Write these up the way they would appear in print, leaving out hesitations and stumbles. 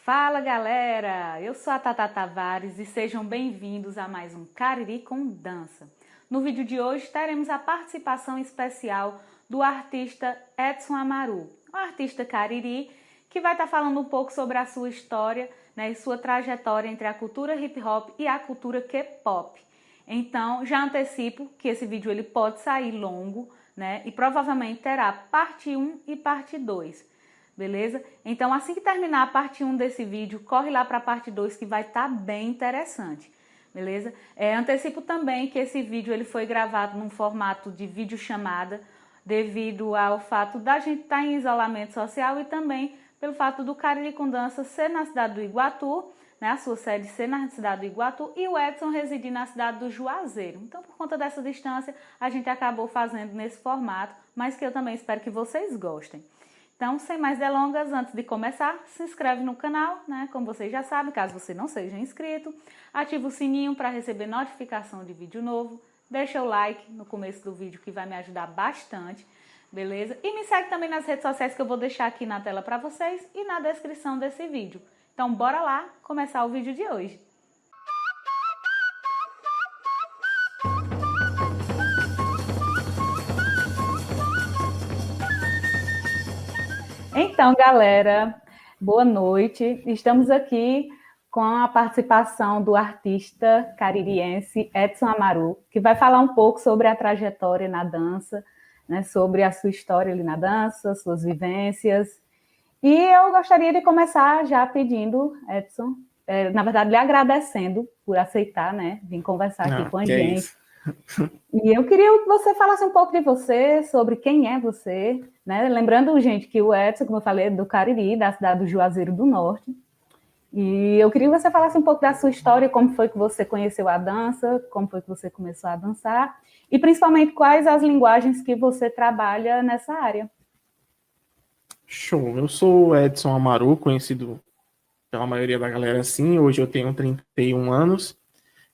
Fala galera, eu sou a Tata Tavares e sejam bem-vindos a mais um Cariri com Dança. No vídeo de hoje teremos a participação especial do artista Edson Amaru, um artista cariri que vai estar falando um pouco sobre a sua história, né, e sua trajetória entre a cultura hip hop e a cultura K-pop. Então já antecipo que esse vídeo ele pode sair longo, né, e provavelmente terá parte 1 e parte 2. Beleza? Então, assim que terminar a parte 1 desse vídeo, corre lá para a parte 2 que vai estar bem interessante. Beleza? Antecipo também que esse vídeo ele foi gravado num formato de videochamada devido ao fato da gente estar em isolamento social e também pelo fato do Cariri com Dança ser na cidade do Iguatu, né, a sua sede ser na cidade do Iguatu e o Edson residir na cidade do Juazeiro. Então, por conta dessa distância, a gente acabou fazendo nesse formato, mas que eu também espero que vocês gostem. Então, sem mais delongas, antes de começar, se inscreve no canal, né? Como vocês já sabem, caso você não seja inscrito, ativa o sininho para receber notificação de vídeo novo, deixa o like no começo do vídeo que vai me ajudar bastante, beleza? E me segue também nas redes sociais que eu vou deixar aqui na tela para vocês e na descrição desse vídeo. Então, bora lá começar o vídeo de hoje. Então, galera, boa noite. Estamos aqui com a participação do artista caririense Edson Amaru, que vai falar um pouco sobre a trajetória na dança, né, sobre a sua história ali na dança, suas vivências. E eu gostaria de começar já pedindo, Edson, na verdade, lhe agradecendo por aceitar, né, vir conversar aqui com a Que é gente. isso. E eu queria que você falasse um pouco de você, sobre quem é você, né? Lembrando, gente, que o Edson, como eu falei, é do Cariri, da cidade do Juazeiro do Norte. E eu queria que você falasse um pouco da sua história, como foi que você conheceu a dança, como foi que você começou a dançar, e principalmente quais as linguagens que você trabalha nessa área. Show. Eu sou Edson Amaru, conhecido pela maioria da galera assim. Hoje eu tenho 31 anos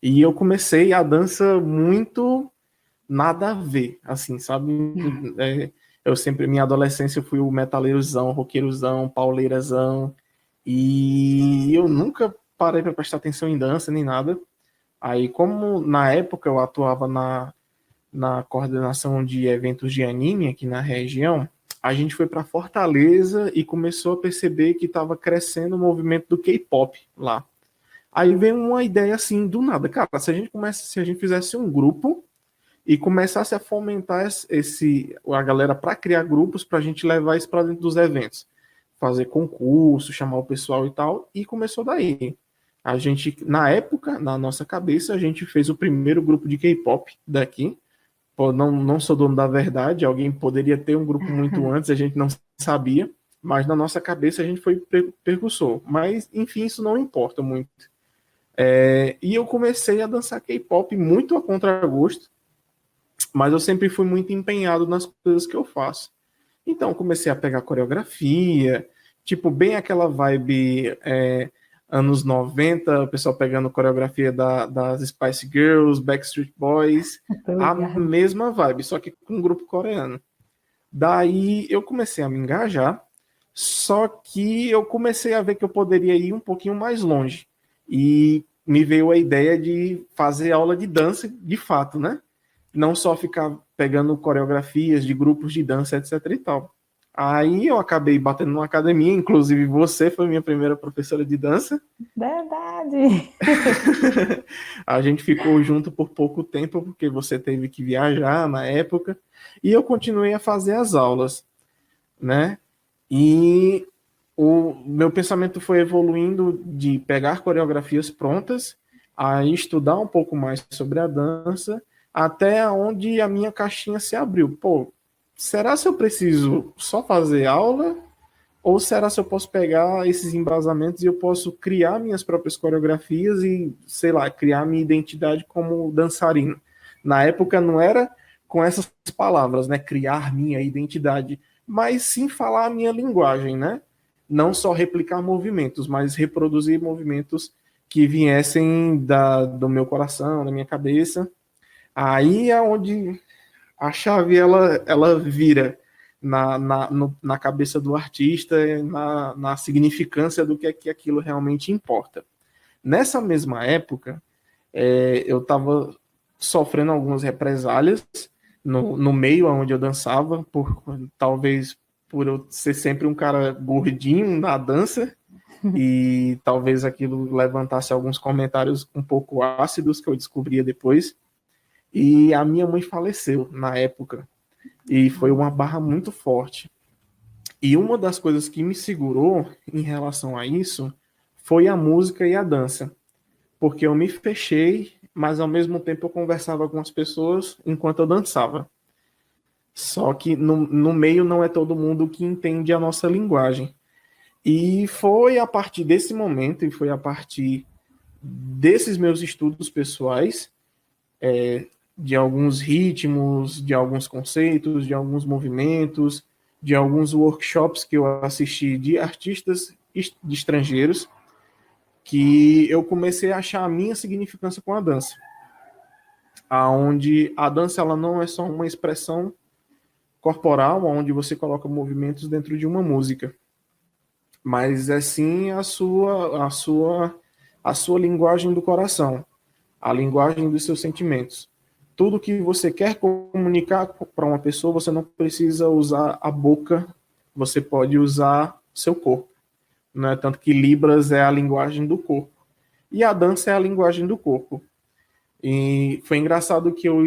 e eu comecei a dança muito nada a ver, assim, sabe? Eu sempre, minha adolescência, eu fui o metaleirozão, roqueirozão, pauleirazão e eu nunca parei para prestar atenção em dança nem nada. Aí, como na época eu atuava na coordenação de eventos de anime aqui na região, a gente foi para Fortaleza e começou a perceber que estava crescendo o movimento do K-pop lá. Aí veio uma ideia assim do nada, cara, se a gente fizesse um grupo e começasse a fomentar a galera para criar grupos para a gente levar isso para dentro dos eventos, fazer concurso, chamar o pessoal e tal, e começou daí. A gente, na época, na nossa cabeça, a gente fez o primeiro grupo de K-pop daqui. Pô, não sou dono da verdade, alguém poderia ter um grupo muito antes, a gente não sabia, mas na nossa cabeça a gente foi precursor. Mas, enfim, isso não importa muito. E eu comecei a dançar K-pop muito a contragosto, mas eu sempre fui muito empenhado nas coisas que eu faço. Então, comecei a pegar coreografia, tipo, bem aquela vibe anos 90, o pessoal pegando coreografia das Spice Girls, Backstreet Boys, a mesma vibe, só que com um grupo coreano. Daí eu comecei a me engajar, só que eu comecei a ver que eu poderia ir um pouquinho mais longe. E me veio a ideia de fazer aula de dança de fato, né? Não só ficar pegando coreografias de grupos de dança, etc e tal. Aí eu acabei batendo numa academia, inclusive você foi minha primeira professora de dança. Verdade! A gente ficou junto por pouco tempo, porque você teve que viajar na época, e eu continuei a fazer as aulas, né? E o meu pensamento foi evoluindo de pegar coreografias prontas, a estudar um pouco mais sobre a dança, até onde a minha caixinha se abriu. Pô, será se eu preciso só fazer aula? Ou será se eu posso pegar esses embasamentos e eu posso criar minhas próprias coreografias e, sei lá, criar minha identidade como dançarino? Na época não era com essas palavras, né? Criar minha identidade, mas sim falar a minha linguagem, né? Não só replicar movimentos, mas reproduzir movimentos que viessem do meu coração, da minha cabeça. Aí é onde a chave ela vira. na cabeça do artista, na significância do que é que aquilo realmente importa. Nessa mesma época, eu estava sofrendo algumas represálias no meio onde eu dançava, talvez por eu ser sempre um cara gordinho na dança, e talvez aquilo levantasse alguns comentários um pouco ácidos que eu descobria depois. E a minha mãe faleceu na época, e foi uma barra muito forte. E uma das coisas que me segurou em relação a isso foi a música e a dança, porque eu me fechei, mas ao mesmo tempo eu conversava com as pessoas enquanto eu dançava. Só que no meio não é todo mundo que entende a nossa linguagem. E foi a partir desse momento, e foi a partir desses meus estudos pessoais, de alguns ritmos, de alguns conceitos, de alguns movimentos, de alguns workshops que eu assisti de artistas de estrangeiros, que eu comecei a achar a minha significância com a dança. Aonde a dança ela não é só uma expressão corporal, onde você coloca movimentos dentro de uma música, mas é sim a sua linguagem do coração, a linguagem dos seus sentimentos. Tudo que você quer comunicar para uma pessoa, você não precisa usar a boca, você pode usar seu corpo. Né? Tanto que Libras é a linguagem do corpo. E a dança é a linguagem do corpo. E foi engraçado que eu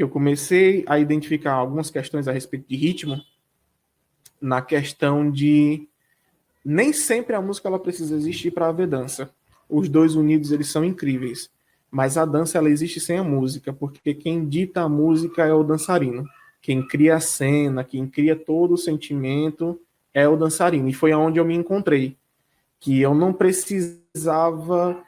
comecei a identificar algumas questões a respeito de ritmo, na questão de nem sempre a música ela precisa existir para haver dança. Os dois unidos eles são incríveis, mas a dança ela existe sem a música, porque quem dita a música é o dançarino. Quem cria a cena, quem cria todo o sentimento é o dançarino. E foi aonde eu me encontrei, que eu não precisava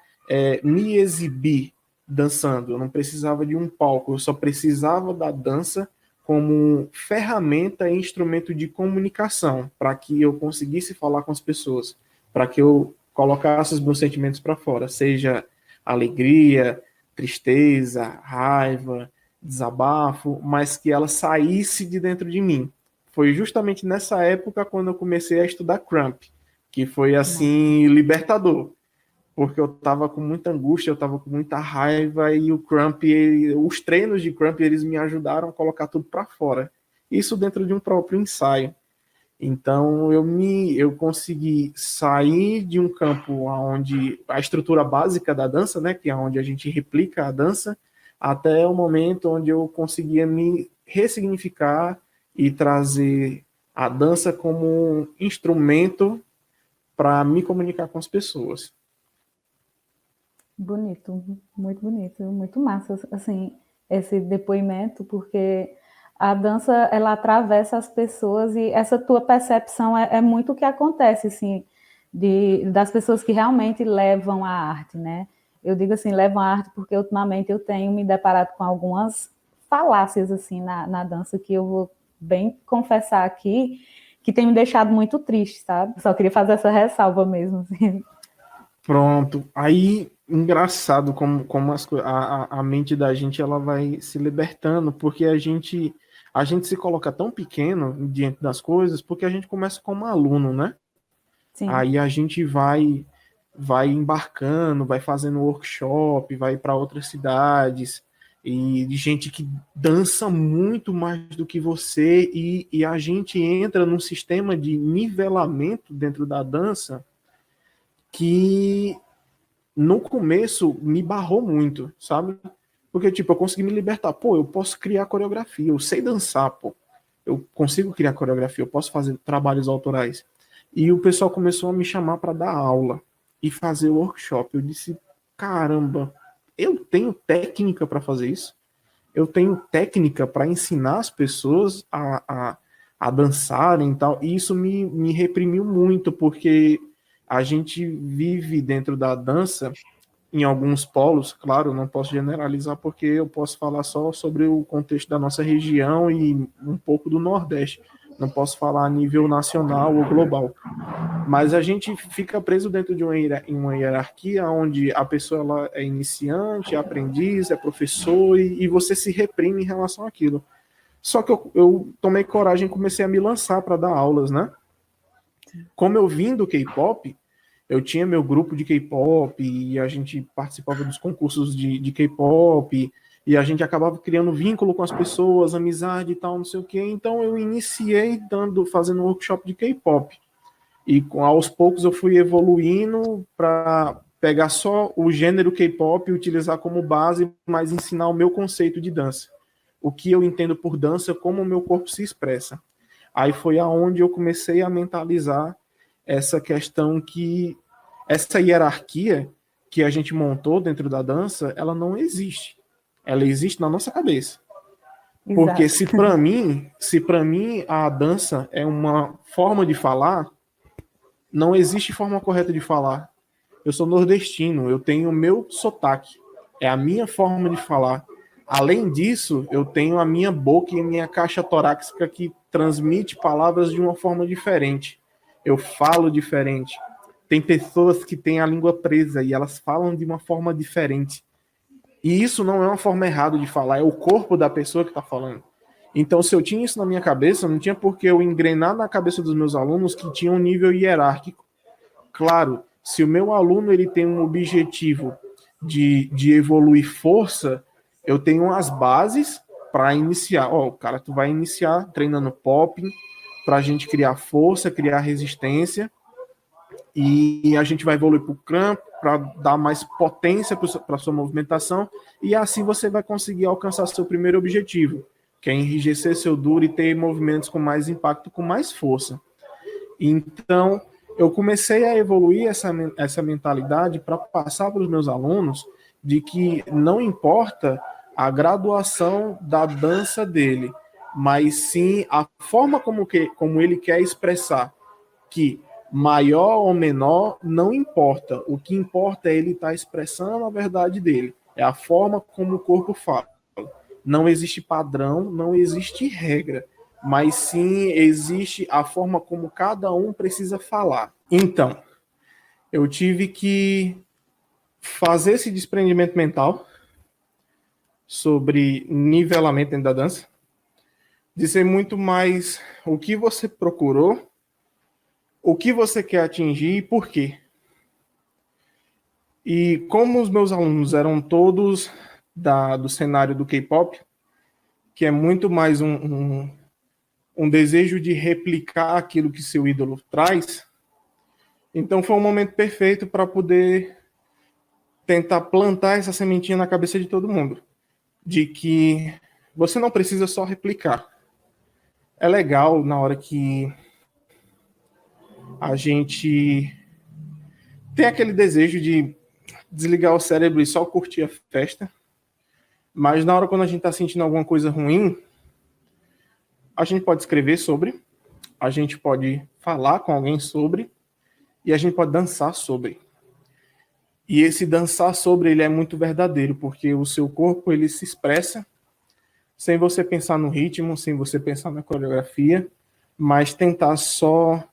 me exibir dançando, eu não precisava de um palco, eu só precisava da dança como ferramenta e instrumento de comunicação, para que eu conseguisse falar com as pessoas, para que eu colocasse os meus sentimentos para fora, seja alegria, tristeza, raiva, desabafo, mas que ela saísse de dentro de mim. Foi justamente nessa época quando eu comecei a estudar Crump, que foi assim libertador, porque eu estava com muita angústia, eu estava com muita raiva, e o Crump, os treinos de Crump, eles me ajudaram a colocar tudo para fora. Isso dentro de um próprio ensaio. Então eu consegui sair de um campo onde a estrutura básica da dança, né, que é onde a gente replica a dança, até o momento onde eu conseguia me ressignificar e trazer a dança como um instrumento para me comunicar com as pessoas. Bonito, muito massa, assim, esse depoimento, porque a dança, ela atravessa as pessoas, e essa tua percepção é muito o que acontece, assim, das pessoas que realmente levam a arte, né? Eu digo assim, levam a arte porque ultimamente eu tenho me deparado com algumas falácias, assim, na dança, que eu vou bem confessar aqui, que tem me deixado muito triste, sabe? Só queria fazer essa ressalva mesmo, assim. Pronto. Aí, engraçado como a mente da gente ela vai se libertando, porque a gente se coloca tão pequeno diante das coisas, porque a gente começa como aluno, né? Sim. Aí a gente vai embarcando, vai fazendo workshop, vai para outras cidades, e de gente que dança muito mais do que você, e a gente entra num sistema de nivelamento dentro da dança que no começo me barrou muito, sabe? Porque, tipo, eu consegui me libertar. Pô, eu posso criar coreografia, eu sei dançar, pô. Eu consigo criar coreografia, eu posso fazer trabalhos autorais. E o pessoal começou a me chamar para dar aula e fazer workshop. Eu disse, caramba, eu tenho técnica para fazer isso? Eu tenho técnica para ensinar as pessoas a dançarem e tal. E isso me reprimiu muito, porque a gente vive dentro da dança em alguns polos, claro, não posso generalizar porque eu posso falar só sobre o contexto da nossa região e um pouco do Nordeste. Não posso falar a nível nacional ou global. Mas a gente fica preso dentro de uma hierarquia onde a pessoa ela é iniciante, é aprendiz, é professor, e você se reprime em relação àquilo. Só que eu tomei coragem e comecei a me lançar para dar aulas, né? Como eu vim do K-pop, eu tinha meu grupo de K-pop e a gente participava dos concursos de K-pop e a gente acabava criando vínculo com as pessoas, amizade e tal, não sei o quê. Então eu iniciei fazendo um workshop de K-pop. E aos poucos eu fui evoluindo para pegar só o gênero K-pop e utilizar como base, mas ensinar o meu conceito de dança. O que eu entendo por dança, como o meu corpo se expressa. Aí foi aonde eu comecei a mentalizar essa questão que essa hierarquia que a gente montou dentro da dança, ela não existe. Ela existe na nossa cabeça. Porque Exato. se para mim a dança é uma forma de falar, não existe forma correta de falar. Eu sou nordestino, eu tenho o meu sotaque, é a minha forma de falar. Além disso, eu tenho a minha boca e a minha caixa torácica que transmite palavras de uma forma diferente. Eu falo diferente. Tem pessoas que têm a língua presa e elas falam de uma forma diferente. E isso não é uma forma errada de falar, é o corpo da pessoa que está falando. Então, se eu tinha isso na minha cabeça, não tinha por que eu engrenar na cabeça dos meus alunos que tinha um nível hierárquico. Claro, se o meu aluno ele tem um objetivo de evoluir força, eu tenho as bases para iniciar. Ó, cara, tu vai iniciar treinando popping para a gente criar força, criar resistência e a gente vai evoluir para o cramp para dar mais potência para a sua movimentação e assim você vai conseguir alcançar seu primeiro objetivo, que é enrijecer seu duro e ter movimentos com mais impacto, com mais força. Então, eu comecei a evoluir essa mentalidade para passar para os meus alunos de que não importa a graduação da dança dele, mas sim a forma como ele quer expressar, que maior ou menor não importa. O que importa é ele estar expressando a verdade dele. É a forma como o corpo fala. Não existe padrão, não existe regra, mas sim existe a forma como cada um precisa falar. Então, eu tive que fazer esse desprendimento mental sobre nivelamento dentro da dança, de ser muito mais o que você procurou, o que você quer atingir e por quê. E como os meus alunos eram todos do cenário do K-pop, que é muito mais um desejo de replicar aquilo que seu ídolo traz, então foi um momento perfeito para poder tentar plantar essa sementinha na cabeça de todo mundo, de que você não precisa só replicar. É legal na hora que a gente tem aquele desejo de desligar o cérebro e só curtir a festa, mas na hora quando a gente está sentindo alguma coisa ruim, a gente pode escrever sobre, a gente pode falar com alguém sobre, e a gente pode dançar sobre. E esse dançar sobre ele é muito verdadeiro, porque o seu corpo ele se expressa sem você pensar no ritmo, sem você pensar na coreografia, mas tentar só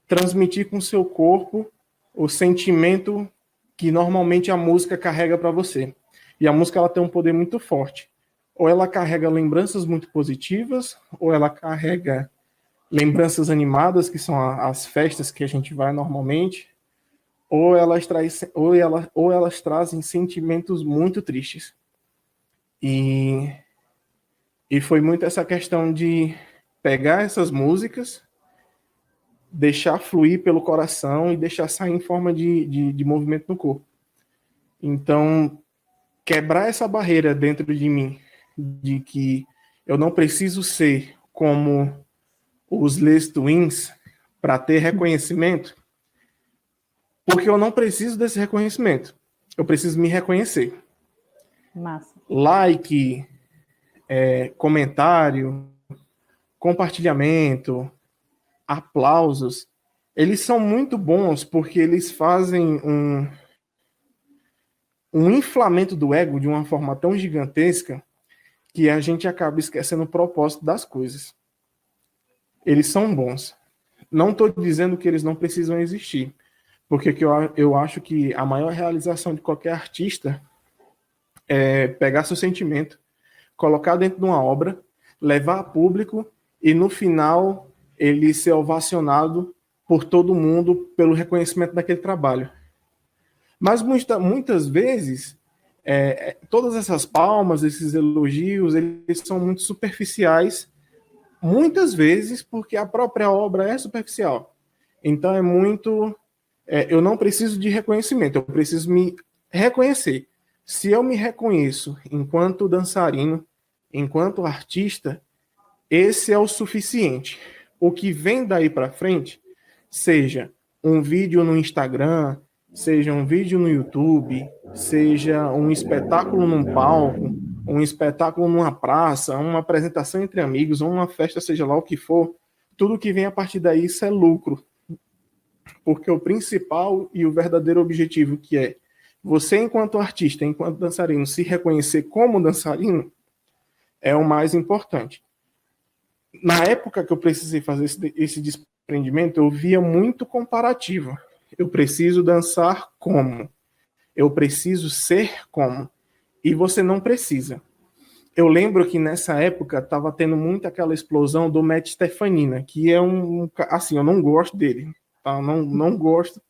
transmitir com o seu corpo o sentimento que normalmente a música carrega para você. E a música ela tem um poder muito forte. Ou ela carrega lembranças muito positivas, ou ela carrega lembranças animadas, que são as festas que a gente vai normalmente, ou elas trazem sentimentos muito tristes. E foi muito essa questão de pegar essas músicas, deixar fluir pelo coração e deixar sair em forma de movimento no corpo. Então, quebrar essa barreira dentro de mim, de que eu não preciso ser como os Les Twins para ter reconhecimento, porque eu não preciso desse reconhecimento. Eu preciso me reconhecer. Massa. Like, comentário, compartilhamento, aplausos, eles são muito bons porque eles fazem um inflamento do ego de uma forma tão gigantesca que a gente acaba esquecendo o propósito das coisas. Eles são bons. Não estou dizendo que eles não precisam existir, porque eu acho que a maior realização de qualquer artista é pegar seu sentimento, colocar dentro de uma obra, levar a público e no final ele ser ovacionado por todo mundo pelo reconhecimento daquele trabalho. Mas muitas vezes, todas essas palmas, esses elogios, eles são muito superficiais, muitas vezes porque a própria obra é superficial. Então é muito... eu não preciso de reconhecimento, eu preciso me reconhecer. Se eu me reconheço enquanto dançarino, enquanto artista, esse é o suficiente. O que vem daí para frente, seja um vídeo no Instagram, seja um vídeo no YouTube, seja um espetáculo num palco, um espetáculo numa praça, uma apresentação entre amigos, ou uma festa, seja lá o que for, tudo que vem a partir daí, isso é lucro. Porque o principal e o verdadeiro objetivo, que é você, enquanto artista, enquanto dançarino, se reconhecer como dançarino, é o mais importante. Na época que eu precisei fazer esse desprendimento, eu via muito comparativo. Eu preciso dançar como? Eu preciso ser como? E você não precisa. Eu lembro que nessa época estava tendo muito aquela explosão do Matt Stefanina, que é assim, eu não gosto dele, tá? Não gosto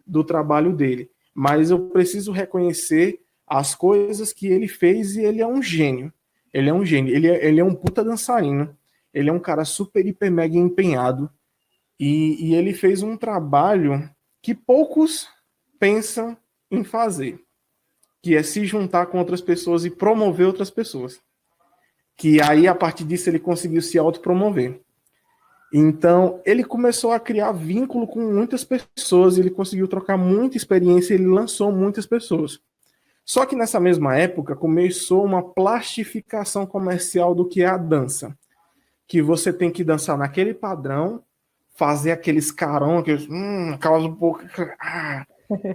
do trabalho dele, mas eu preciso reconhecer as coisas que ele fez e ele é um gênio. Ele é um gênio, ele é um puta dançarino, ele é um cara super, hiper, mega empenhado e ele fez um trabalho que poucos pensam em fazer, que é se juntar com outras pessoas e promover outras pessoas. Que aí, a partir disso, ele conseguiu se autopromover. Então, ele começou a criar vínculo com muitas pessoas, ele conseguiu trocar muita experiência, ele lançou muitas pessoas. Só que nessa mesma época, começou uma plastificação comercial do que é a dança. Que você tem que dançar naquele padrão, fazer aqueles carão, aquelas bocas,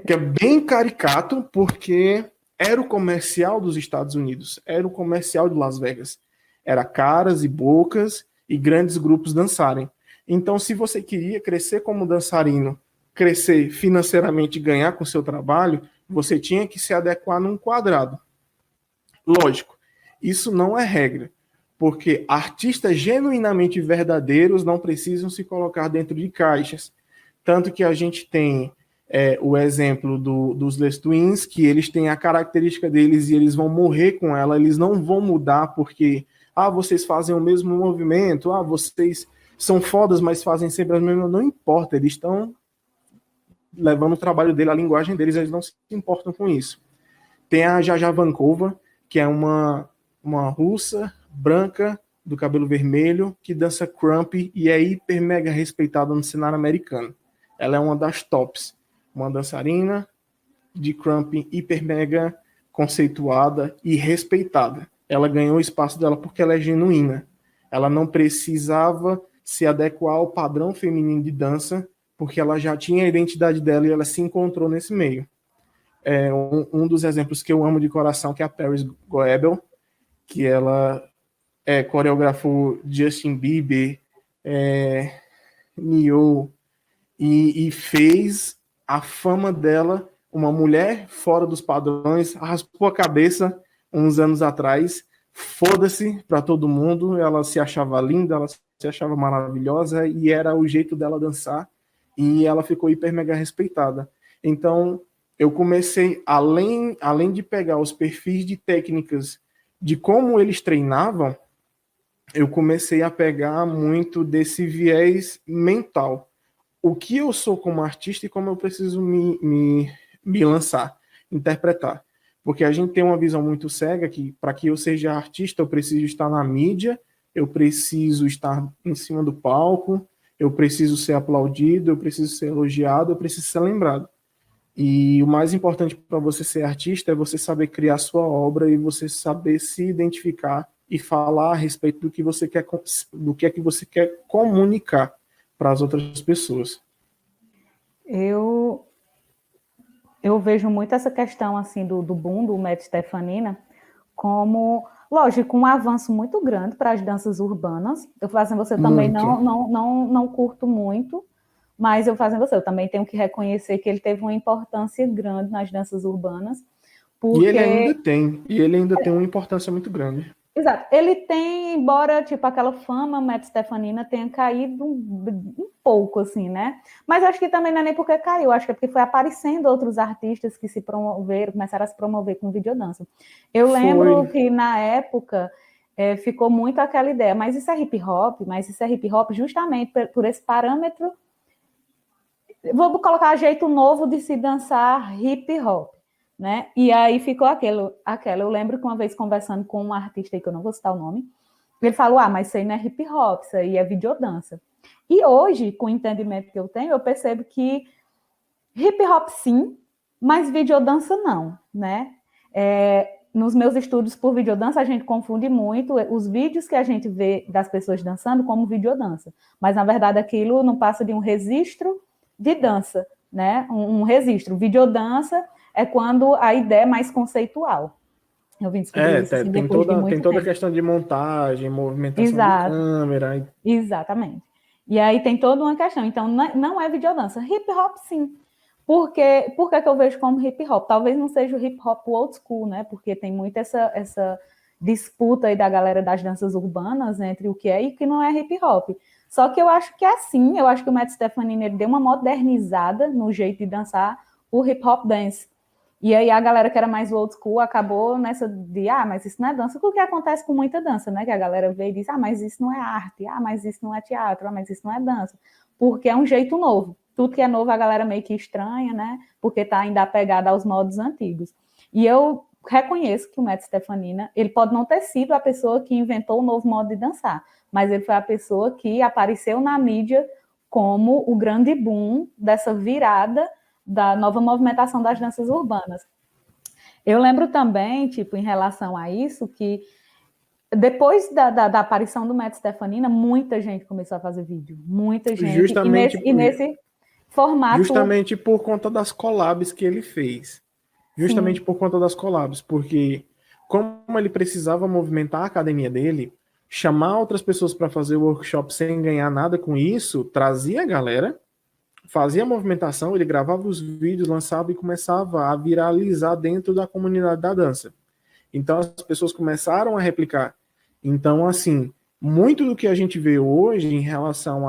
que é bem caricato, porque era o comercial dos Estados Unidos, era o comercial de Las Vegas. Era caras e bocas e grandes grupos dançarem. Então, se você queria crescer como dançarino, crescer financeiramente e ganhar com o seu trabalho, você tinha que se adequar num quadrado. Lógico, isso não é regra, porque artistas genuinamente verdadeiros não precisam se colocar dentro de caixas. Tanto que a gente tem o exemplo dos Les Twins, que eles têm a característica deles e eles vão morrer com ela, eles não vão mudar porque vocês fazem o mesmo movimento, vocês são fodas, mas fazem sempre as mesmas. Não importa, eles estão levando o trabalho dele, a linguagem deles, eles não se importam com isso. Tem a Jaja Vankova, que é uma russa, branca, do cabelo vermelho, que dança crump e é hiper mega respeitada no cenário americano. Ela é uma das tops. Uma dançarina de crump hiper mega conceituada e respeitada. Ela ganhou o espaço dela porque ela é genuína. Ela não precisava se adequar ao padrão feminino de dança, porque ela já tinha a identidade dela e ela se encontrou nesse meio. Um dos exemplos que eu amo de coração, que é a Paris Goebel, que ela coreografou Justin Bieber, Nio, e fez a fama dela, uma mulher fora dos padrões, raspou a cabeça uns anos atrás, foda-se para todo mundo, ela se achava linda, ela se achava maravilhosa e era o jeito dela dançar e ela ficou hiper mega respeitada. Então, eu comecei, além de pegar os perfis de técnicas de como eles treinavam, eu comecei a pegar muito desse viés mental. O que eu sou como artista e como eu preciso me lançar, interpretar. Porque a gente tem uma visão muito cega que, para que eu seja artista, eu preciso estar na mídia, eu preciso estar em cima do palco, eu preciso ser aplaudido, eu preciso ser elogiado, eu preciso ser lembrado. E o mais importante para você ser artista é você saber criar sua obra e você saber se identificar e falar a respeito do que você quer, do que é que você quer comunicar para as outras pessoas. Eu vejo muito essa questão assim do boom do Matt Stefanina como, lógico, um avanço muito grande para as danças urbanas. Eu fazendo você também não curto muito, mas eu fazendo você, eu também tenho que reconhecer que ele teve uma importância grande nas danças urbanas. Porque... E ele ainda tem uma importância muito grande. Exato. Ele tem, embora, tipo, aquela fama, Matt Stefanina, tenha caído um pouco, assim, né? Mas acho que também não é nem porque caiu, acho que é porque foi aparecendo outros artistas que se promoveram, começaram a se promover com videodança. Eu lembro Foi. que, na época, ficou muito aquela ideia, mas isso é hip hop? Mas isso é hip hop justamente por esse parâmetro. Vou colocar jeito novo de se dançar hip hop, né? E aí ficou aquela. Eu lembro que uma vez conversando com um artista aí, que eu não vou citar o nome, ele falou: ah, mas isso aí não é hip hop, isso aí é videodança. E hoje, com o entendimento que eu tenho, eu percebo que hip hop sim, mas videodança não, né? Nos meus estudos por videodança, a gente confunde muito os vídeos que a gente vê das pessoas dançando como videodança. Mas, na verdade, aquilo não passa de um registro de dança, né? Um registro. Videodança é quando a ideia é mais conceitual. Eu vim descobrir isso assim, depois de Tem muito toda a tempo. questão de montagem, movimentação de Exato, câmera. exatamente. E aí tem toda uma questão. Então, não é videodança. Hip hop, sim. Por que eu vejo como hip hop? Talvez não seja o hip hop old school, né? Porque tem muito essa disputa aí da galera das danças urbanas entre o que é e o que não é hip hop. Só que eu acho que é assim, eu acho que o Matt Stefanini ele deu uma modernizada no jeito de dançar o hip hop dance. E aí a galera que era mais old school acabou nessa de, mas isso não é dança, o que acontece com muita dança, né? Que a galera vê e diz, mas isso não é arte, mas isso não é teatro, mas isso não é dança. Porque é um jeito novo. Tudo que é novo a galera meio que estranha, né? Porque tá ainda apegada aos modos antigos. E eu reconheço que o Matt Stefanina, ele pode não ter sido a pessoa que inventou o novo modo de dançar, mas ele foi a pessoa que apareceu na mídia como o grande boom dessa virada da nova movimentação das danças urbanas. Eu lembro também, tipo, em relação a isso, que depois da aparição do Matt Stefanina, muita gente começou a fazer vídeo. Muita gente. E Justamente, nesse formato, justamente por conta das collabs que ele fez. Justamente sim, por conta das collabs, porque como ele precisava movimentar a academia dele, chamar outras pessoas para fazer o workshop sem ganhar nada com isso, trazia a galera, fazia a movimentação, ele gravava os vídeos, lançava e começava a viralizar dentro da comunidade da dança. Então as pessoas começaram a replicar. Então, assim, muito do que a gente vê hoje em relação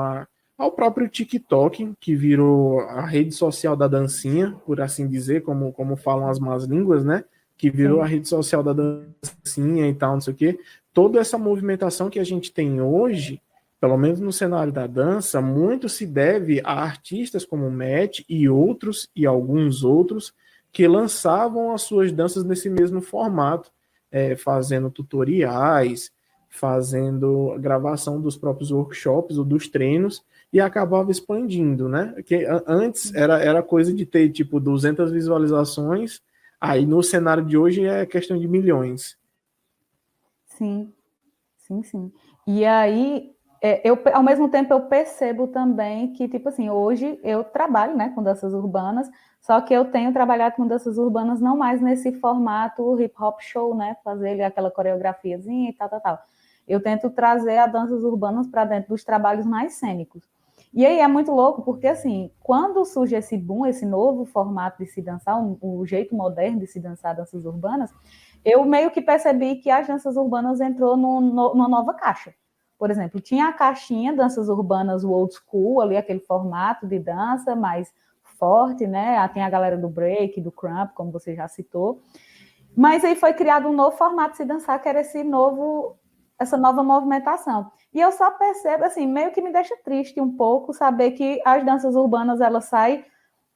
ao próprio TikTok, que virou a rede social da dancinha, por assim dizer, como falam as más línguas, né? Que virou a sim, rede social da dancinha e tal, não sei o quê. Toda essa movimentação que a gente tem hoje, pelo menos no cenário da dança, muito se deve a artistas como o Matt e outros, e alguns outros, que lançavam as suas danças nesse mesmo formato, fazendo tutoriais, fazendo gravação dos próprios workshops ou dos treinos e acabava expandindo, né? Que antes era coisa de ter tipo 200 visualizações, aí no cenário de hoje é questão de milhões. sim, sim, sim. E aí, ao mesmo tempo, eu percebo também que, tipo assim, hoje eu trabalho, né, com danças urbanas, só que eu tenho trabalhado com danças urbanas não mais nesse formato hip hop show, né, fazer aquela coreografiazinha e tal, tal, tal. Eu tento trazer as danças urbanas para dentro dos trabalhos mais cênicos. E aí é muito louco, porque assim, quando surge esse boom, esse novo formato de se dançar, o jeito moderno de se dançar danças urbanas, eu meio que percebi que as danças urbanas entrou numa nova caixa. Por exemplo, tinha a caixinha danças urbanas old school, ali aquele formato de dança mais forte, né? Tem a galera do break, do crump, como você já citou. Mas aí foi criado um novo formato de se dançar, que era essa nova movimentação. E eu só percebo, assim, meio que me deixa triste um pouco saber que as danças urbanas, elas saem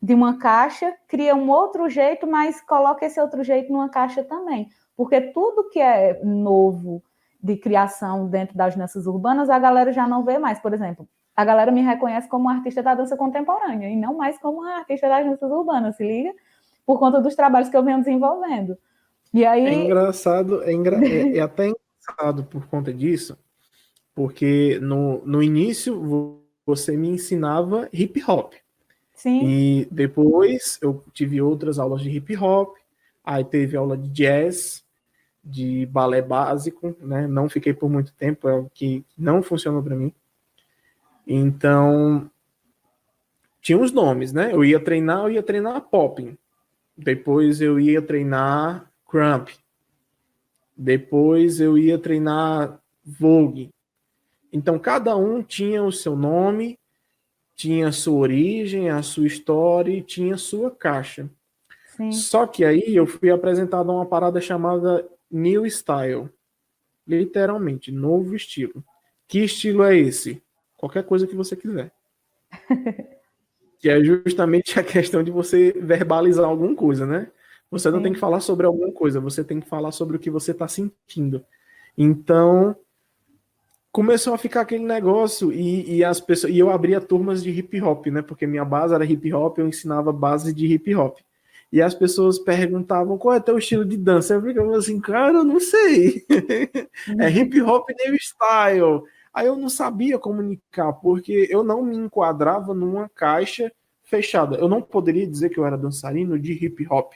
de uma caixa, cria um outro jeito, mas coloca esse outro jeito numa caixa também. Porque tudo que é novo de criação dentro das danças urbanas, a galera já não vê mais. Por exemplo, a galera me reconhece como uma artista da dança contemporânea e não mais como uma artista das danças urbanas, se liga? Por conta dos trabalhos que eu venho desenvolvendo. E É aí, engraçado, é até engraçado por conta disso, porque no início você me ensinava hip hop. sim, E depois eu tive outras aulas de hip hop, aí teve aula de jazz, de balé básico, né? Não fiquei por muito tempo, é o que não funcionou para mim. Então, tinha os nomes, né? Eu ia treinar popping. Depois eu ia treinar crump. depois eu ia treinar Vogue. Então, cada um tinha o seu nome, tinha a sua origem, a sua história e tinha a sua caixa. Sim. Só que aí eu fui apresentado a uma parada chamada New Style. Literalmente, novo estilo. Que estilo é esse? Qualquer coisa que você quiser. Que é justamente a questão de você verbalizar alguma coisa, né? Você não tem que Sim. falar sobre alguma coisa, você tem que falar sobre o que você está sentindo. Então, começou a ficar aquele negócio e as pessoas, e eu abria turmas de hip hop, né? Porque minha base era hip hop, eu ensinava base de hip hop. E as pessoas perguntavam qual é teu estilo de dança. Eu ficava assim, cara, eu não sei. É hip hop new style. Aí eu não sabia comunicar, porque eu não me enquadrava numa caixa fechada. Eu não poderia dizer que eu era dançarino de hip hop,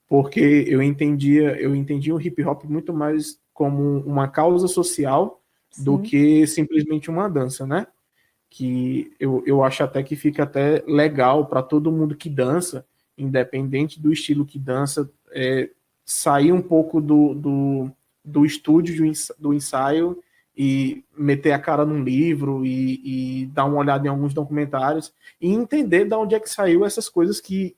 porque eu entendia o hip hop muito mais como uma causa social do Sim. que simplesmente uma dança, né? Que eu acho até que fica até legal para todo mundo que dança, independente do estilo que dança, sair um pouco do estúdio do ensaio e meter a cara num livro e dar uma olhada em alguns documentários e entender de onde é que saiu essas coisas que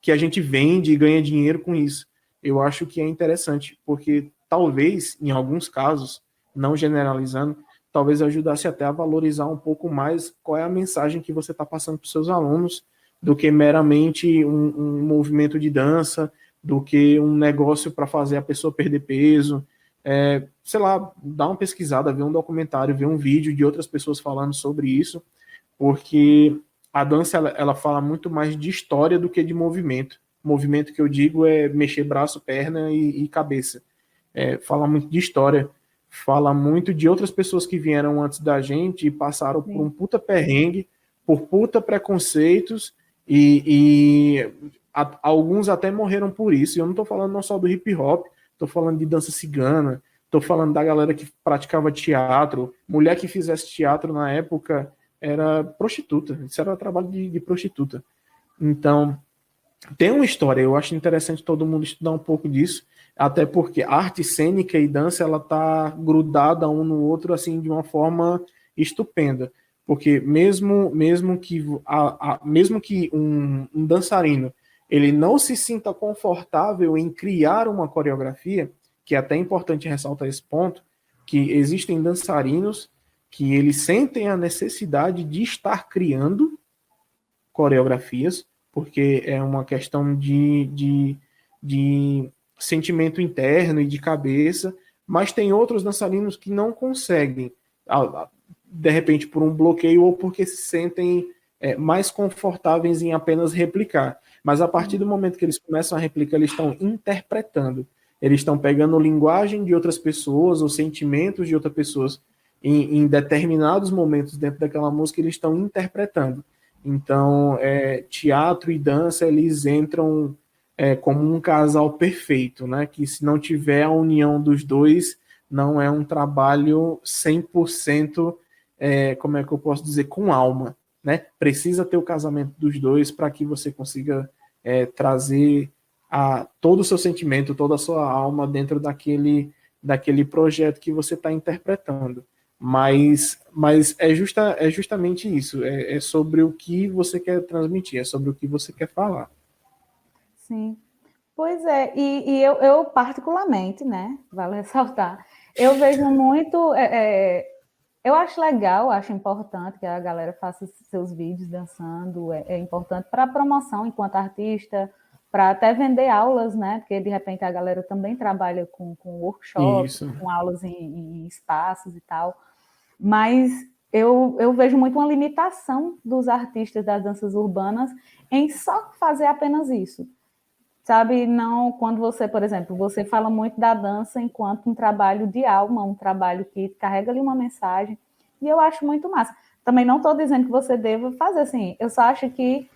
a gente vende e ganha dinheiro com isso. Eu acho que é interessante, porque talvez, em alguns casos, não generalizando, talvez ajudasse até a valorizar um pouco mais qual é a mensagem que você está passando para os seus alunos, do que meramente um movimento de dança, do que um negócio para fazer a pessoa perder peso. Sei lá, dar uma pesquisada, ver um documentário, ver um vídeo de outras pessoas falando sobre isso, porque a dança ela fala muito mais de história do que de movimento. Movimento que eu digo é mexer braço, perna e cabeça. Fala muito de história, fala muito de outras pessoas que vieram antes da gente e passaram por um Sim. puta perrengue, por puta preconceitos e alguns até morreram por isso. E eu não tô falando não só do hip hop, tô falando de dança cigana, tô falando da galera que praticava teatro, mulher que fizesse teatro na época era prostituta, isso era trabalho de prostituta. Então, tem uma história, eu acho interessante todo mundo estudar um pouco disso, até porque arte cênica e dança ela tá grudada um no outro assim de uma forma estupenda, porque mesmo que um dançarino ele não se sinta confortável em criar uma coreografia, que é até importante ressaltar esse ponto, que existem dançarinos que eles sentem a necessidade de estar criando coreografias, porque é uma questão de sentimento interno e de cabeça, mas tem outros dançarinos que não conseguem, de repente por um bloqueio ou porque se sentem mais confortáveis em apenas replicar. Mas a partir do momento que eles começam a replicar, eles estão interpretando, eles estão pegando linguagem de outras pessoas ou sentimentos de outras pessoas em determinados momentos dentro daquela música, eles estão interpretando. Então, teatro e dança, eles entram como um casal perfeito, né? Que se não tiver a união dos dois, não é um trabalho 100%, como é que eu posso dizer, com alma, né? Precisa ter o casamento dos dois para que você consiga trazer todo o seu sentimento, toda a sua alma dentro daquele projeto que você está interpretando. Mas é justamente isso. É sobre o que você quer transmitir, é sobre o que você quer falar. Sim. Pois é, e eu particularmente, né, vale ressaltar, eu vejo muito, eu acho legal, acho importante que a galera faça seus vídeos dançando, é importante para a promoção enquanto artista, para até vender aulas, né, porque de repente a galera também trabalha com workshops, Isso. com aulas em espaços e tal, mas eu vejo muito uma limitação dos artistas das danças urbanas em só fazer apenas isso. Sabe, não, quando você, por exemplo, você fala muito da dança enquanto um trabalho de alma, um trabalho que carrega ali uma mensagem, e eu acho muito massa. Também não estou dizendo que você deva fazer assim, eu só acho que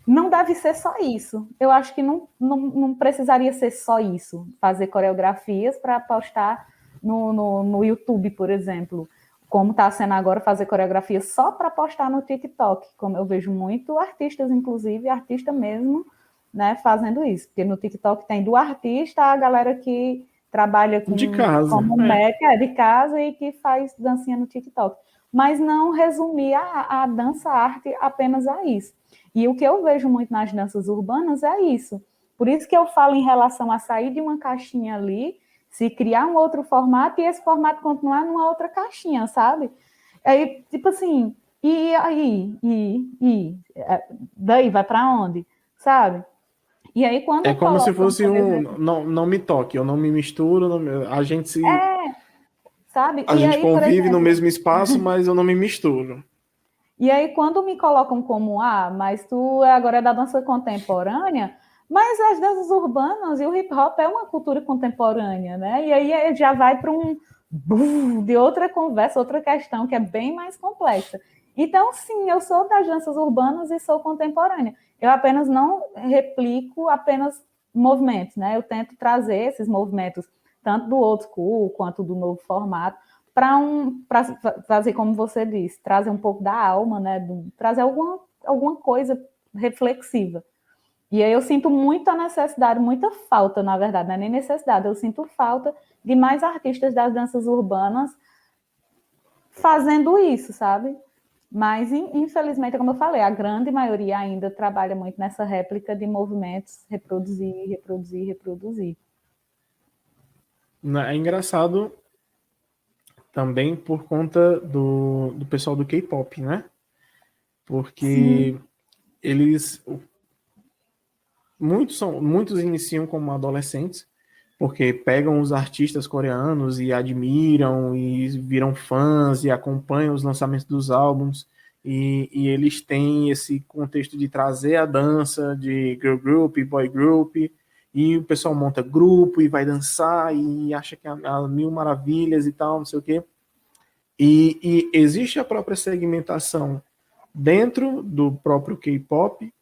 não deve ser só isso. Eu acho que não precisaria ser só isso, fazer coreografias para postar no YouTube, por exemplo, como está sendo agora fazer coreografias só para postar no TikTok, como eu vejo muito artistas, inclusive, artista mesmo, né, fazendo isso, porque no TikTok tem do artista a galera que trabalha De casa, como médica de casa e que faz dancinha no TikTok. Mas não resumir a dança-arte apenas a isso. E o que eu vejo muito nas danças urbanas é isso. Por isso que eu falo em relação a sair de uma caixinha ali, se criar um outro formato e esse formato continuar numa outra caixinha, sabe? Aí, tipo assim, e aí? Daí vai para onde? Sabe? E aí, quando é como se colocam, fosse por um exemplo, não me toque, eu não me misturo, sabe? a E gente aí, por convive no exemplo, mesmo espaço, mas eu não me misturo. e aí quando me colocam como, mas tu agora é da dança contemporânea, mas as danças urbanas e o hip hop é uma cultura contemporânea, né? E aí já vai para de outra conversa, outra questão que é bem mais complexa. Então, sim, eu sou das danças urbanas e sou contemporânea. Eu apenas não replico apenas movimentos, né? Eu tento trazer esses movimentos tanto do old school quanto do novo formato para fazer como você disse, trazer um pouco da alma, né? Trazer alguma coisa reflexiva. E aí eu sinto muita necessidade, muita falta, na verdade, não é nem necessidade, eu sinto falta de mais artistas das danças urbanas fazendo isso, sabe? Mas, infelizmente, como eu falei, a grande maioria ainda trabalha muito nessa réplica de movimentos, reproduzir, reproduzir, reproduzir. É engraçado também por conta do pessoal do K-pop, né? Porque Sim, eles muitos iniciam como adolescentes, porque pegam os artistas coreanos e admiram e viram fãs e acompanham os lançamentos dos álbuns. E eles têm esse contexto de trazer a dança de girl group, boy group, e o pessoal monta grupo e vai dançar e acha que há mil maravilhas e tal, não sei o quê. E existe a própria segmentação dentro do próprio K-pop,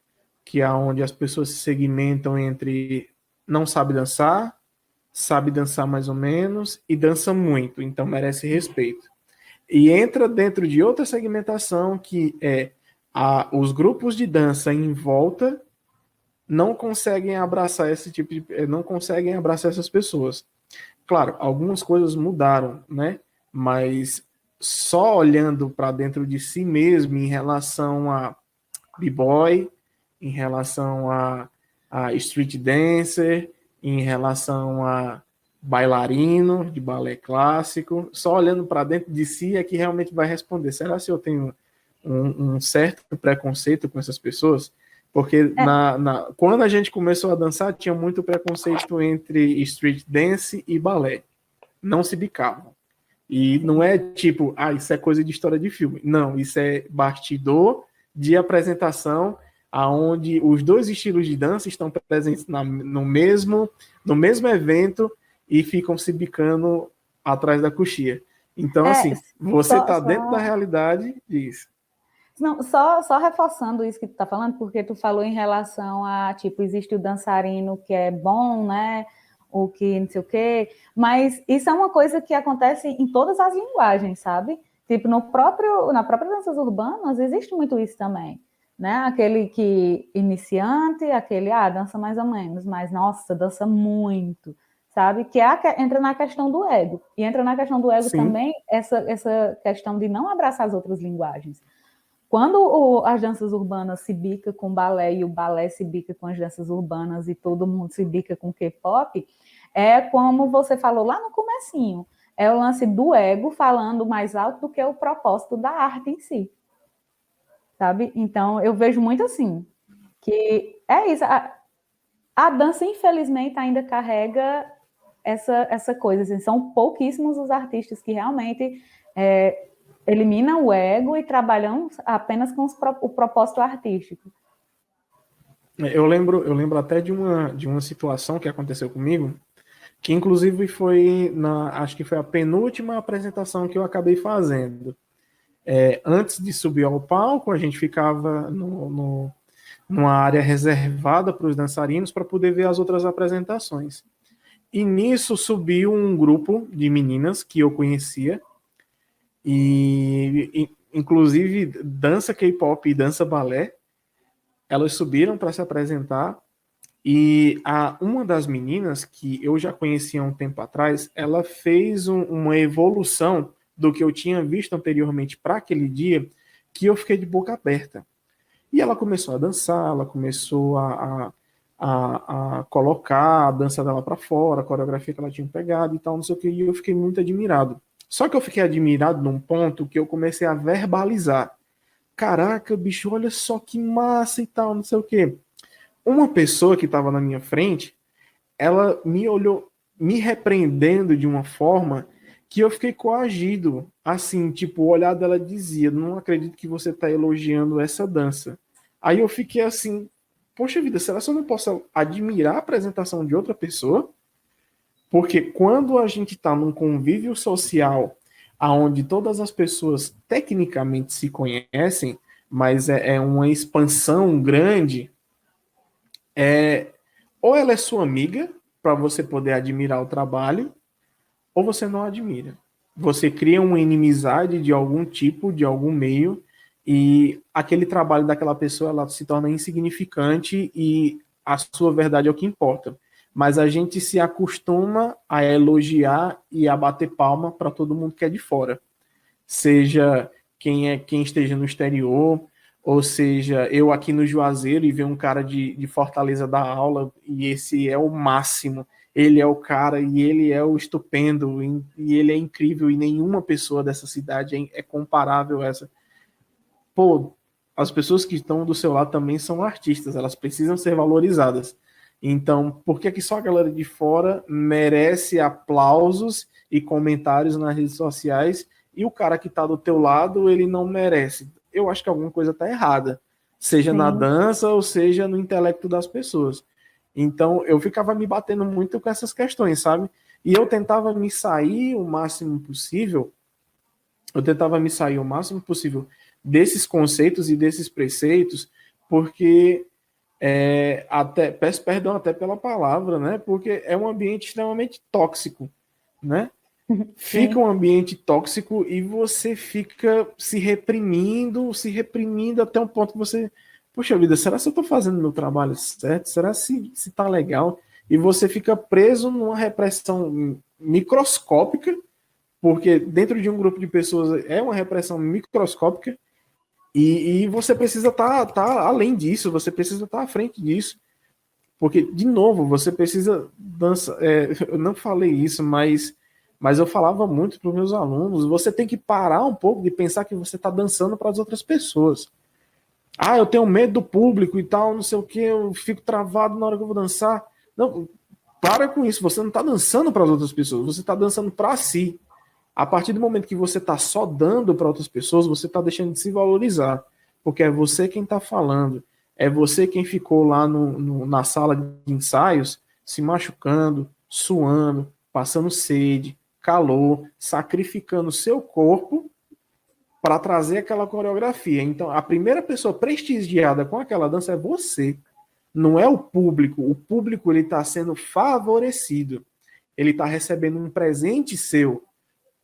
que é onde as pessoas se segmentam entre não sabe dançar mais ou menos e dança muito, então merece respeito. E entra dentro de outra segmentação que é os grupos de dança em volta não conseguem abraçar não conseguem abraçar essas pessoas. Claro, algumas coisas mudaram, né? Mas só olhando para dentro de si mesmo em relação a b-boy, em relação a street dancer, em relação a bailarino de balé clássico, só olhando para dentro de si é que realmente vai responder. Será se eu tenho um certo preconceito com essas pessoas? Porque quando a gente começou a dançar, tinha muito preconceito entre street dance e balé. Não se bicavam. E não é tipo, isso é coisa de história de filme. Não, isso é bastidor de apresentação, aonde os dois estilos de dança estão presentes no mesmo evento e ficam se bicando atrás da coxia. Então, é, assim, você só, está dentro da só realidade disso. Não, só reforçando isso que tu tá falando, porque tu falou em relação a, tipo, existe o dançarino que é bom, né? O que não sei o quê, mas isso é uma coisa que acontece em todas as linguagens, sabe? Tipo, na própria danças urbanas existe muito isso também, né? Aquele que iniciante, aquele, dança mais ou menos, mas, nossa, dança muito, sabe? Entra na questão do ego. E entra na questão do ego Sim, também essa questão de não abraçar as outras linguagens. Quando as danças urbanas se bica com balé e o balé se bica com as danças urbanas e todo mundo se bica com K-pop, é como você falou lá no comecinho, é o lance do ego falando mais alto do que o propósito da arte em si, sabe? Então, eu vejo muito assim, que é isso, a dança infelizmente ainda carrega essa coisa, assim, são pouquíssimos os artistas que realmente eliminam o ego e trabalham apenas com o propósito artístico. eu lembro até de uma situação que aconteceu comigo, que inclusive acho que foi a penúltima apresentação que eu acabei fazendo. Antes de subir ao palco, a gente ficava numa área reservada para os dançarinos para poder ver as outras apresentações. E nisso subiu um grupo de meninas que eu conhecia, e inclusive dança K-pop e dança balé. Elas subiram para se apresentar E uma das meninas, que eu já conhecia há um tempo atrás, ela fez uma evolução do que eu tinha visto anteriormente para aquele dia, que eu fiquei de boca aberta. E ela começou a dançar, ela começou a colocar a dança dela para fora, a coreografia que ela tinha pegado e tal, não sei o que, e eu fiquei muito admirado. Só que eu fiquei admirado num ponto que eu comecei a verbalizar. Caraca, bicho, olha só que massa e tal, não sei o que. Uma pessoa que estava na minha frente, ela me olhou me repreendendo de uma forma que eu fiquei coagido. Assim, tipo, o olhar dela dizia: não acredito que você está elogiando essa dança. Aí eu fiquei assim, poxa vida, será que eu não posso admirar a apresentação de outra pessoa? Porque quando a gente está num convívio social onde todas as pessoas tecnicamente se conhecem, mas é uma expansão grande, ou ela é sua amiga, para você poder admirar o trabalho, ou você não admira. Você cria uma inimizade de algum tipo, de algum meio, e aquele trabalho daquela pessoa ela se torna insignificante e a sua verdade é o que importa. Mas a gente se acostuma a elogiar e a bater palma para todo mundo que é de fora. Seja quem esteja no exterior, ou seja, eu aqui no Juazeiro e ver um cara de Fortaleza dar aula e esse é o máximo, ele é o cara e ele é o estupendo e ele é incrível e nenhuma pessoa dessa cidade é comparável a essa. Pô, as pessoas que estão do seu lado também são artistas, elas precisam ser valorizadas. Então, por que que só a galera de fora merece aplausos e comentários nas redes sociais e o cara que está do teu lado, ele não merece? Eu acho que alguma coisa está errada, seja na Sim. dança ou seja no intelecto das pessoas. Então, eu ficava me batendo muito com essas questões, sabe? E eu tentava me sair o máximo possível, eu tentava me sair o máximo possível desses conceitos e desses preceitos, porque até peço perdão até pela palavra, né? Porque é um ambiente extremamente tóxico, né? Fica Sim. um ambiente tóxico e você fica se reprimindo até um ponto que você, poxa vida, será que eu estou fazendo meu trabalho certo? Será se tá legal? E você fica preso numa repressão microscópica, porque dentro de um grupo de pessoas é uma repressão microscópica e você precisa tá além disso, você precisa estar à frente disso. Porque, de novo, você precisa dançar. Eu não falei isso, mas eu falava muito para os meus alunos. Você tem que parar um pouco de pensar que você está dançando para as outras pessoas. Ah, eu tenho medo do público e tal, não sei o que, eu fico travado na hora que eu vou dançar. Não, para com isso. Você não está dançando para as outras pessoas, você está dançando para si. A partir do momento que você está só dando para outras pessoas, você está deixando de se valorizar. Porque é você quem está falando. É você quem ficou lá na sala de ensaios se machucando, suando, passando sede, calor, sacrificando seu corpo para trazer aquela coreografia. Então, a primeira pessoa prestigiada com aquela dança é você. Não é o público. O público ele está sendo favorecido. Ele está recebendo um presente seu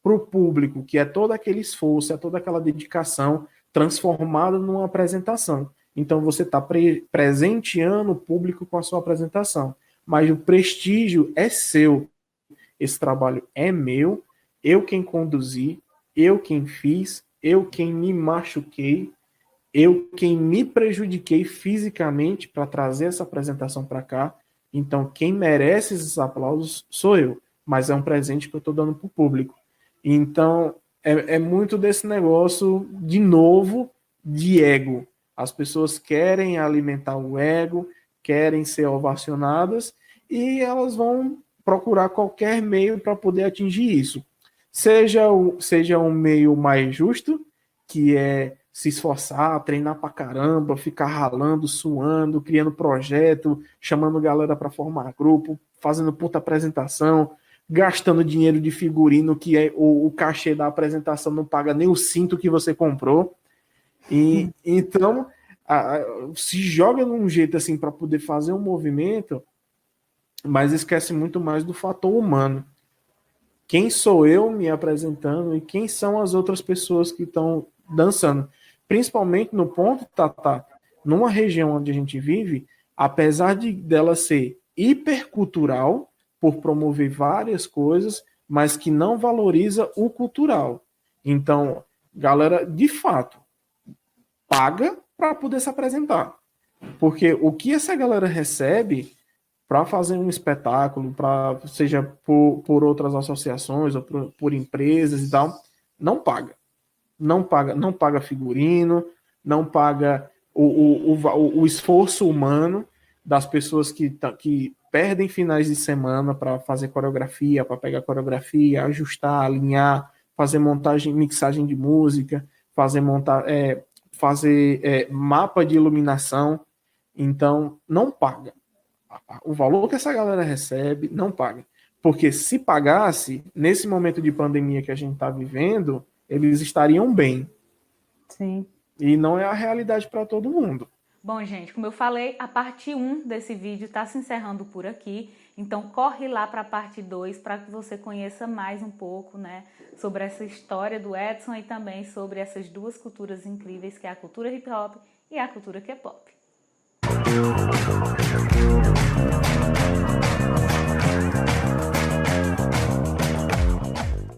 para o público, que é todo aquele esforço, é toda aquela dedicação transformada numa apresentação. Então você está presenteando o público com a sua apresentação. Mas o prestígio é seu. Esse trabalho é meu, eu quem conduzi, eu quem fiz, eu quem me machuquei, eu quem me prejudiquei fisicamente para trazer essa apresentação para cá. Então quem merece esses aplausos sou eu, mas é um presente que eu estou dando para o público. Então, é muito desse negócio, de novo, de ego. As pessoas querem alimentar o ego, querem ser ovacionadas e elas vão procurar qualquer meio para poder atingir isso. Seja um meio mais justo, que é se esforçar, treinar pra caramba, ficar ralando, suando, criando projeto, chamando galera para formar grupo, fazendo puta apresentação, gastando dinheiro de figurino que é o cachê da apresentação não paga nem o cinto que você comprou. E então se joga num jeito assim para poder fazer um movimento, mas esquece muito mais do fator humano. Quem sou eu me apresentando e quem são as outras pessoas que estão dançando? Principalmente no ponto, Tata, numa região onde a gente vive, apesar dela ser hipercultural, por promover várias coisas, mas que não valoriza o cultural. Então, galera, de fato, paga para poder se apresentar. Porque o que essa galera recebe para fazer um espetáculo, seja por outras associações ou por empresas e tal, não paga. Não paga figurino, não paga o esforço humano das pessoas que perdem finais de semana para fazer coreografia, para pegar coreografia, ajustar, alinhar, fazer montagem, mixagem de música, fazer mapa de iluminação. Então, não paga. O valor que essa galera recebe, não paga. Porque se pagasse, nesse momento de pandemia que a gente está vivendo, eles estariam bem. Sim. E não é a realidade para todo mundo. Bom, gente, como eu falei, a parte 1 desse vídeo está se encerrando por aqui. Então, corre lá para a parte 2 para que você conheça mais um pouco, né, sobre essa história do Edson e também sobre essas duas culturas incríveis, que é a cultura hip hop e a cultura K-pop.